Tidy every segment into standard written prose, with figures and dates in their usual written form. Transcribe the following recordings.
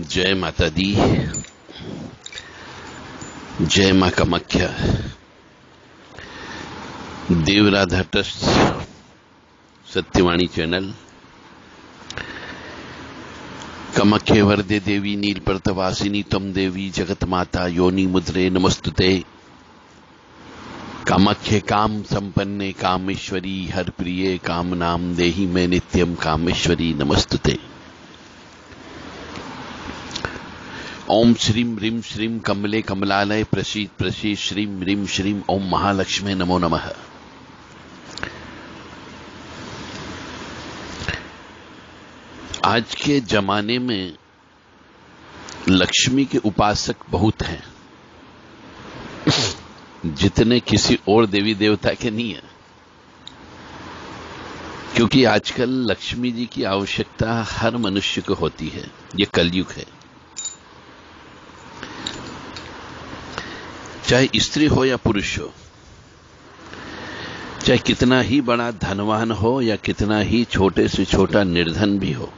जय माता दी। जय मां कामाख्या। Devradha trust Satyavani channel. कामाख्ये वरदे देवी नीलपर्तवासिनी तम देवी जगत माता योनि मुद्रे नमस्तुते। कामाख्ये काम संपन्ने कामेश्वरी हर प्रिये काम नाम देहि में नित्यम कामेश्वरी नमस्तुते। ओम श्रीम ह्रीम श्रीम कमले कमलालय प्रसीद प्रसीद श्रीम ह्रीम श्रीम ओम महालक्ष्मी नमो नमः। आज के जमाने में लक्ष्मी के उपासक बहुत हैं, जितने किसी और देवी देवता के नहीं है। क्योंकि आजकल लक्ष्मी जी की आवश्यकता हर मनुष्य को होती है। ये कलयुग है। चाहे स्त्री हो या पुरुष हो, चाहे कितना ही बड़ा धनवान हो या कितना ही छोटे से छोटा निर्धन भी हो,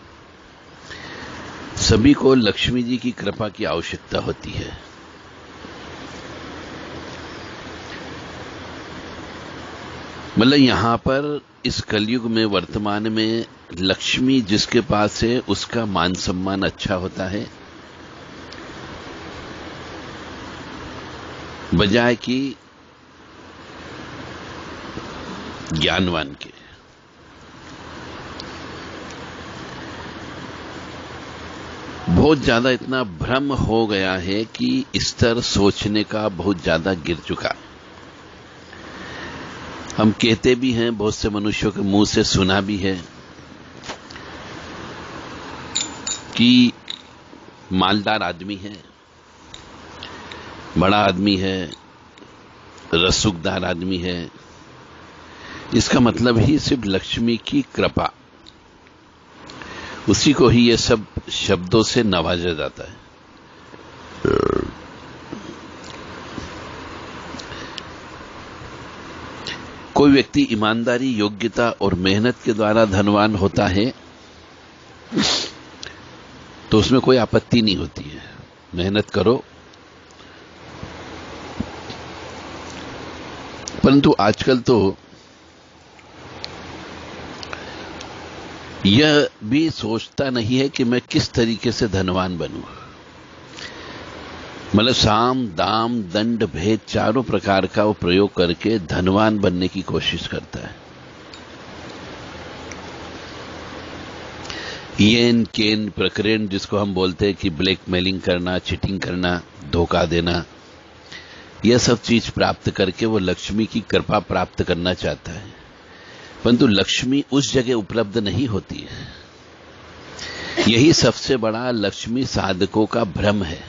सभी को लक्ष्मी जी की कृपा की आवश्यकता होती है। मतलब यहां पर इस कलयुग में वर्तमान में लक्ष्मी जिसके पास है उसका मान सम्मान अच्छा होता है, बजाय कि ज्ञानवान के। बहुत ज्यादा इतना भ्रम हो गया है कि स्तर सोचने का बहुत ज्यादा गिर चुका। हम कहते भी हैं, बहुत से मनुष्यों के मुंह से सुना भी है कि मालदार आदमी है, बड़ा आदमी है, रसूखदार आदमी है। इसका मतलब ही सिर्फ लक्ष्मी की कृपा, उसी को ही ये सब शब्दों से नवाजा जाता है। कोई व्यक्ति ईमानदारी, योग्यता और मेहनत के द्वारा धनवान होता है तो उसमें कोई आपत्ति नहीं होती है। मेहनत करो। परंतु आजकल तो यह भी सोचता नहीं है कि मैं किस तरीके से धनवान बनूं। मतलब साम दाम दंड भेद चारों प्रकार का वो प्रयोग करके धनवान बनने की कोशिश करता है। येन केन प्रकरण जिसको हम बोलते हैं कि ब्लैकमेलिंग करना, चीटिंग करना, धोखा देना, यह सब चीज प्राप्त करके वो लक्ष्मी की कृपा प्राप्त करना चाहता है। परंतु लक्ष्मी उस जगह उपलब्ध नहीं होती है। यही सबसे बड़ा लक्ष्मी साधकों का भ्रम है।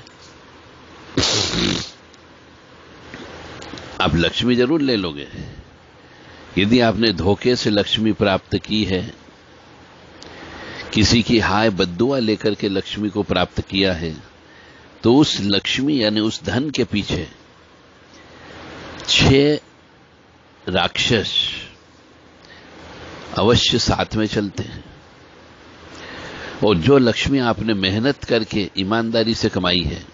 आप लक्ष्मी जरूर ले लोगे। यदि आपने धोखे से लक्ष्मी प्राप्त की है, किसी की हाय बद्दुआ लेकर के लक्ष्मी को प्राप्त किया है, तो उस लक्ष्मी यानी उस धन के पीछे 6 राक्षस अवश्य साथ में चलते हैं। और जो लक्ष्मी आपने मेहनत करके ईमानदारी से कमाई है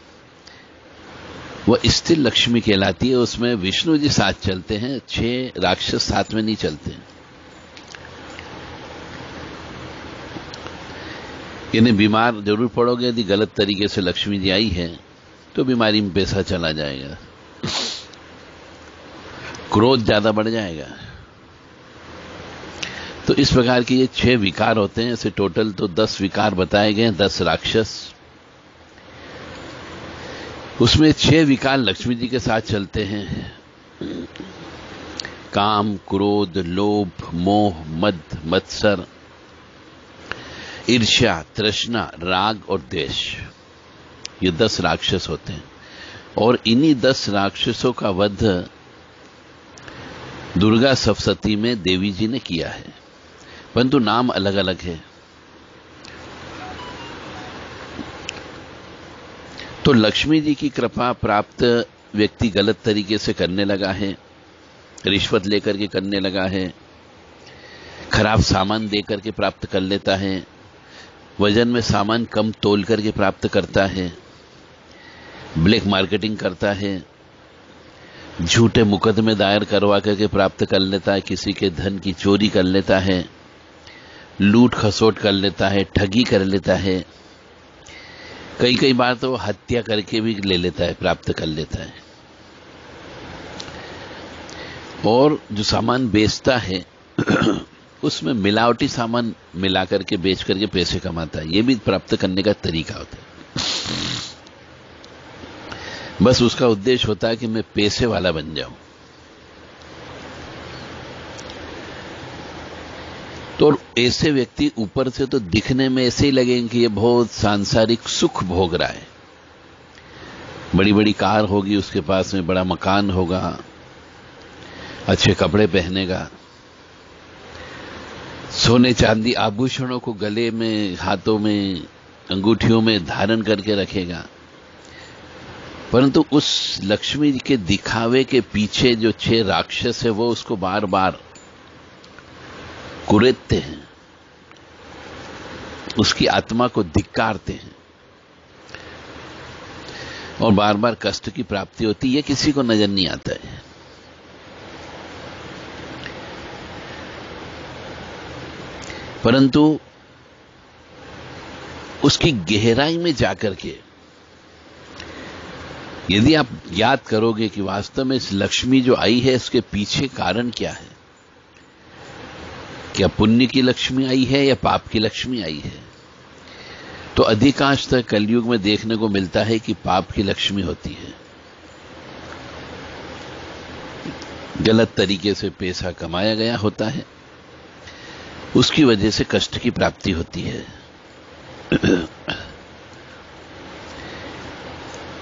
वह स्थिर लक्ष्मी कहलाती है। उसमें विष्णु जी साथ चलते हैं, 6 राक्षस साथ में नहीं चलते। यानी बीमार जरूर पड़ोगे, यदि गलत तरीके से लक्ष्मी जी आई है तो बीमारी में पैसा चला जाएगा, क्रोध ज्यादा बढ़ जाएगा। तो इस प्रकार के ये 6 विकार होते हैं। ऐसे टोटल तो 10 विकार बताए गए, 10 राक्षस। उसमें 6 विकार लक्ष्मी जी के साथ चलते हैं। काम, क्रोध, लोभ, मोह, मद, मत्सर, ईर्ष्या, तृष्णा, राग और द्वेष। ये 10 राक्षस होते हैं। और इन्हीं 10 राक्षसों का वध दुर्गा सप्तशती में देवी जी ने किया है, परंतु नाम अलग अलग है। तो लक्ष्मी जी की कृपा प्राप्त व्यक्ति गलत तरीके से करने लगा है, रिश्वत लेकर के करने लगा है, खराब सामान देकर के प्राप्त कर लेता है, वजन में सामान कम तोल करके प्राप्त करता है, ब्लैक मार्केटिंग करता है, झूठे मुकदमे दायर करवा करके प्राप्त कर लेता है, किसी के धन की चोरी कर लेता है, लूट खसोट कर लेता है, ठगी कर लेता है, कई बार तो हत्या करके भी ले लेता है, प्राप्त कर लेता है। और जो सामान बेचता है उसमें मिलावटी सामान मिला करके बेच करके पैसे कमाता है, ये भी प्राप्त करने का तरीका होता है। बस उसका उद्देश्य होता है कि मैं पैसे वाला बन जाऊं। तो ऐसे व्यक्ति ऊपर से तो दिखने में ऐसे ही लगेंगे कि ये बहुत सांसारिक सुख भोग रहा है, बड़ी बड़ी कार होगी उसके पास में, बड़ा मकान होगा, अच्छे कपड़े पहनेगा, सोने चांदी आभूषणों को गले में, हाथों में, अंगूठियों में धारण करके रखेगा। परंतु उस लक्ष्मी के दिखावे के पीछे जो 6 राक्षस है वो उसको बार बार कुरेदते हैं, उसकी आत्मा को धिक्कारते हैं और बार बार कष्ट की प्राप्ति होती है। ये किसी को नजर नहीं आता है। परंतु उसकी गहराई में जाकर के यदि आप याद करोगे कि वास्तव में इस लक्ष्मी जो आई है इसके पीछे कारण क्या है, क्या पुण्य की लक्ष्मी आई है या पाप की लक्ष्मी आई है, तो अधिकांश तक कलयुग में देखने को मिलता है कि पाप की लक्ष्मी होती है। गलत तरीके से पैसा कमाया गया होता है, उसकी वजह से कष्ट की प्राप्ति होती है।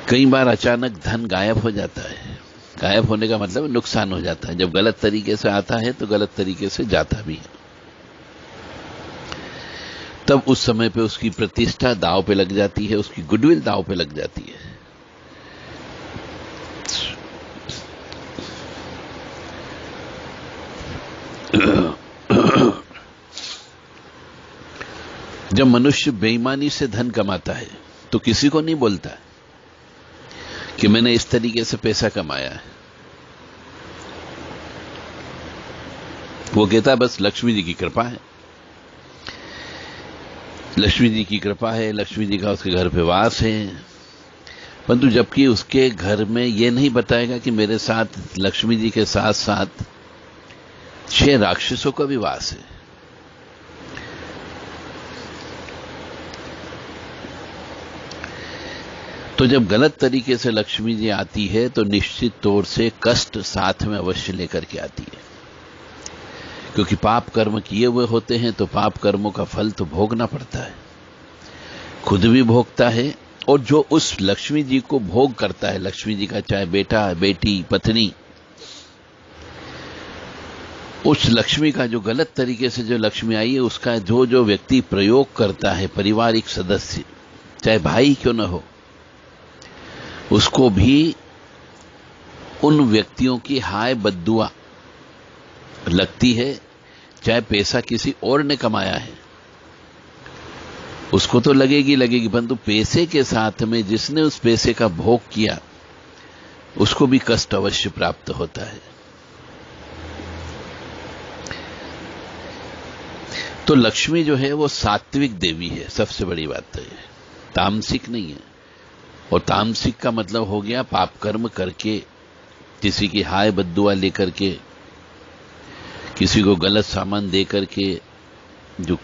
कई बार अचानक धन गायब हो जाता है। गायब होने का मतलब नुकसान हो जाता है। जब गलत तरीके से आता है तो गलत तरीके से जाता भी है। तब उस समय पे उसकी प्रतिष्ठा दांव पे लग जाती है, उसकी गुडविल दांव पे लग जाती है। जब मनुष्य बेईमानी से धन कमाता है तो किसी को नहीं बोलता कि मैंने इस तरीके से पैसा कमाया है। वो कहता है बस लक्ष्मी जी की कृपा है, लक्ष्मी जी की कृपा है, लक्ष्मी जी का उसके घर पे वास है। परंतु जबकि उसके घर में ये नहीं बताएगा कि मेरे साथ लक्ष्मी जी के साथ साथ 6 राक्षसों का भी वास है। तो जब गलत तरीके से लक्ष्मी जी आती है तो निश्चित तौर से कष्ट साथ में अवश्य लेकर के आती है, क्योंकि पाप कर्म किए हुए होते हैं तो पाप कर्मों का फल तो भोगना पड़ता है। खुद भी भोगता है और जो उस लक्ष्मी जी को भोग करता है, लक्ष्मी जी का चाहे बेटा, बेटी, पत्नी, उस लक्ष्मी का जो गलत तरीके से जो लक्ष्मी आई है उसका जो जो व्यक्ति प्रयोग करता है, पारिवारिक सदस्य, चाहे भाई क्यों न हो, उसको भी उन व्यक्तियों की हाय बद्दुआ लगती है। चाहे पैसा किसी और ने कमाया है उसको तो लगेगी, परंतु पैसे के साथ में जिसने उस पैसे का भोग किया उसको भी कष्ट अवश्य प्राप्त होता है। तो लक्ष्मी जो है वो सात्विक देवी है, सबसे बड़ी बात तो है, तामसिक नहीं है। और तामसिक का मतलब हो गया पाप कर्म करके, किसी की हाय बद्दुआ लेकर के, किसी को गलत सामान दे करके जो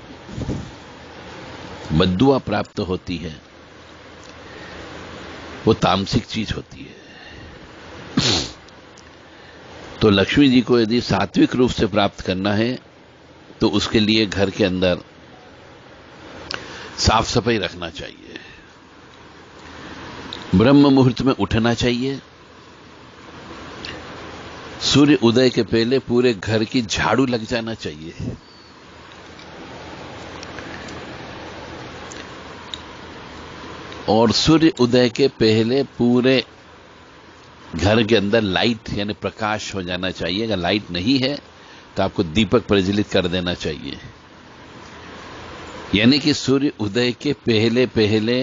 बद्दुआ प्राप्त होती है वो तामसिक चीज होती है। तो लक्ष्मी जी को यदि सात्विक रूप से प्राप्त करना है तो उसके लिए घर के अंदर साफ सफाई रखना चाहिए, ब्रह्म मुहूर्त में उठना चाहिए, सूर्य उदय के पहले पूरे घर की झाड़ू लग जाना चाहिए। और सूर्य उदय के पहले पूरे घर के अंदर लाइट यानी प्रकाश हो जाना चाहिए। अगर लाइट नहीं है तो आपको दीपक प्रज्वलित कर देना चाहिए। यानी कि सूर्य उदय के पहले पहले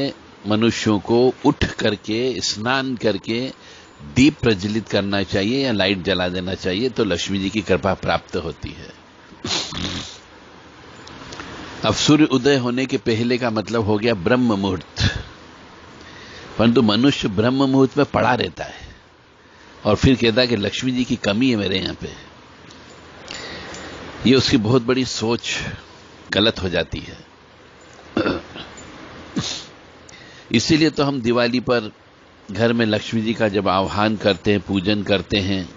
मनुष्यों को उठ करके स्नान करके दीप प्रज्वलित करना चाहिए या लाइट जला देना चाहिए, तो लक्ष्मी जी की कृपा प्राप्त होती है। अब सूर्य उदय होने के पहले का मतलब हो गया ब्रह्म मुहूर्त, परंतु मनुष्य ब्रह्म मुहूर्त में पड़ा रहता है और फिर कहता है कि लक्ष्मी जी की कमी है मेरे यहां पे। ये उसकी बहुत बड़ी सोच गलत हो जाती है। इसीलिए तो हम दिवाली पर घर में लक्ष्मी जी का जब आह्वान करते हैं, पूजन करते हैं,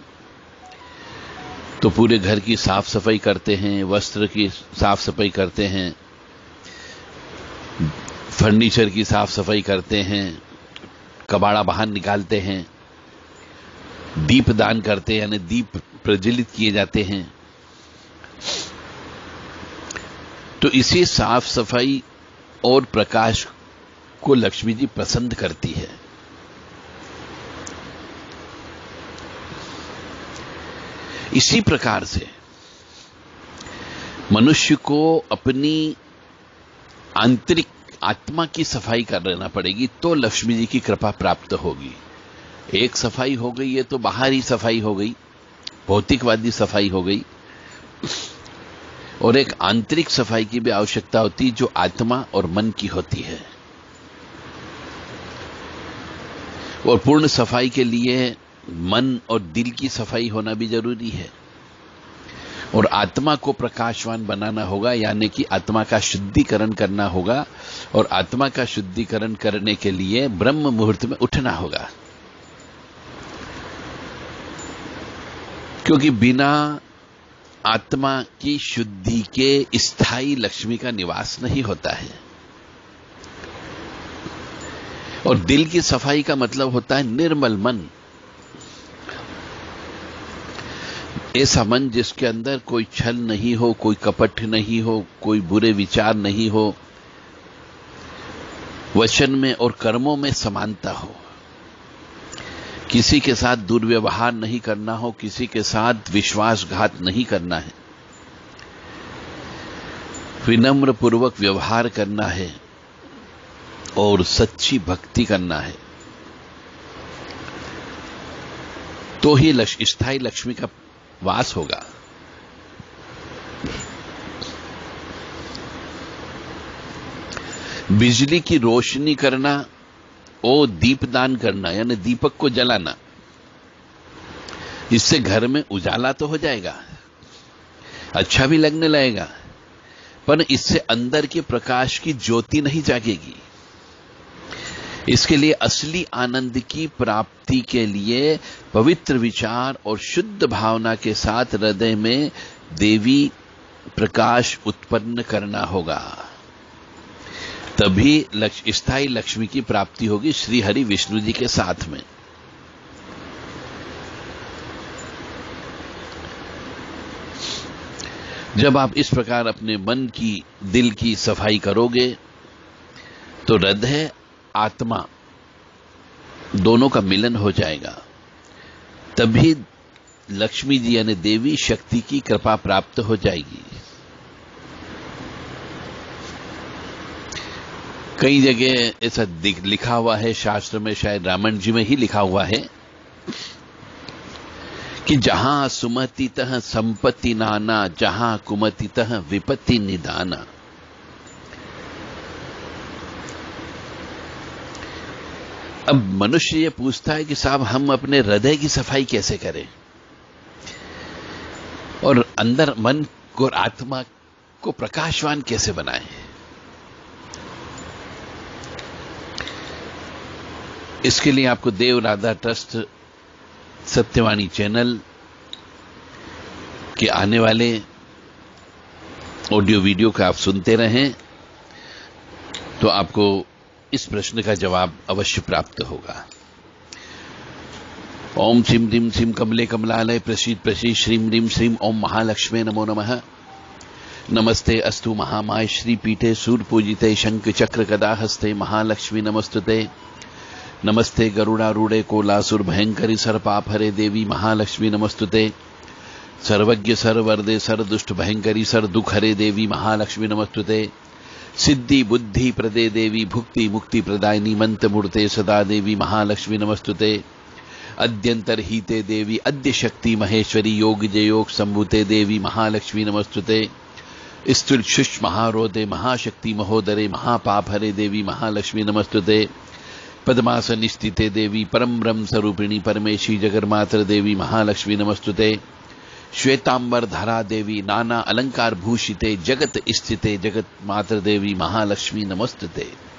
तो पूरे घर की साफ सफाई करते हैं, वस्त्र की साफ सफाई करते हैं, फर्नीचर की साफ सफाई करते हैं, कबाड़ा बाहर निकालते हैं, दीप दान करते हैं, यानी दीप प्रज्वलित किए जाते हैं। तो इसी साफ सफाई और प्रकाश को लक्ष्मी जी पसंद करती है। इसी प्रकार से मनुष्य को अपनी आंतरिक आत्मा की सफाई कर लेना पड़ेगी, तो लक्ष्मी जी की कृपा प्राप्त होगी। एक सफाई हो गई है तो बाहर ही सफाई हो गई, भौतिकवादी सफाई हो गई, और एक आंतरिक सफाई की भी आवश्यकता होती है जो आत्मा और मन की होती है। और पूर्ण सफाई के लिए मन और दिल की सफाई होना भी जरूरी है, और आत्मा को प्रकाशवान बनाना होगा, यानी कि आत्मा का शुद्धिकरण करना होगा, और आत्मा का शुद्धिकरण करने के लिए ब्रह्म मुहूर्त में उठना होगा। क्योंकि बिना आत्मा की शुद्धि के स्थायी लक्ष्मी का निवास नहीं होता है। और दिल की सफाई का मतलब होता है निर्मल मन, ऐसा मन जिसके अंदर कोई छल नहीं हो, कोई कपट नहीं हो, कोई बुरे विचार नहीं हो, वचन में और कर्मों में समानता हो, किसी के साथ दुर्व्यवहार नहीं करना हो, किसी के साथ विश्वासघात नहीं करना है, विनम्र पूर्वक व्यवहार करना है और सच्ची भक्ति करना है, तो ही स्थायी लक्ष्मी का वास होगा। बिजली की रोशनी करना और दीपदान करना, यानी दीपक को जलाना, इससे घर में उजाला तो हो जाएगा, अच्छा भी लगने लगेगा, पर इससे अंदर के प्रकाश की ज्योति नहीं जागेगी। इसके लिए असली आनंद की प्राप्ति के लिए पवित्र विचार और शुद्ध भावना के साथ हृदय में देवी प्रकाश उत्पन्न करना होगा, तभी स्थायी लक्ष्मी की प्राप्ति होगी श्री हरि विष्णु जी के साथ में। जब आप इस प्रकार अपने मन की, दिल की सफाई करोगे, तो हृदय आत्मा दोनों का मिलन हो जाएगा, तभी लक्ष्मी जी यानी देवी शक्ति की कृपा प्राप्त हो जाएगी। कई जगह ऐसा लिखा हुआ है शास्त्र में, शायद रामायण जी में ही लिखा हुआ है कि जहां सुमतितः संपत्ति नाना, जहां कुमतितः विपत्ति निदाना। अब मनुष्य ये पूछता है कि साहब हम अपने हृदय की सफाई कैसे करें और अंदर मन को और आत्मा को प्रकाशवान कैसे बनाएं। इसके लिए आपको देव राधा ट्रस्ट सत्यवाणी चैनल के आने वाले ऑडियो वीडियो का आप सुनते रहें, तो आपको इस प्रश्न का जवाब अवश्य प्राप्त होगा। ओम श्रीम ह्रीम श्रीम कमले कमलालय प्रसीद प्रसीद श्रीम ह्रीम श्रीम ओम महालक्ष्मे नमो नमः। नमस्ते अस्तु महामाय श्रीपीठे सूर्यपूजिते शंख चक्र गदा हस्ते महालक्ष्मी नमस्तुते। नमस्ते गरुड़ारूढ़े कोलासुर भयंकरी सर्पापहरे देवी महालक्ष्मी नमस्तुते। सर्वज्ञ सर्वरदे सर्वदुष्ट भयंकरी सर्वदुख हरे देवी महालक्ष्मी नमस्तुते। सिद्धि बुद्धि प्रदे देवी भुक्ति मुक्ति प्रदायिनी मंत्र मूर्ते सदा देवी महालक्ष्मी नमस्तुते। अद्यंतरहिते देवी अद्य शक्ति महेश्वरी योग जयोग संभूते देवी महालक्ष्मी नमस्तुते। स्थिर महारोदे महाशक्ति महोदरे महापापहरे देवी महालक्ष्मी नमस्तुते। पद्मासन स्थिते देवी परम ब्रह्म स्वरूपिणी परमेशी जगन्मात्र देवी महालक्ष्मी नमस्तुते। श्वेतांबर धरा देवी नाना अलंकार भूषिते जगत स्थिते जगत मात्र देवी महालक्ष्मी नमस्तुते।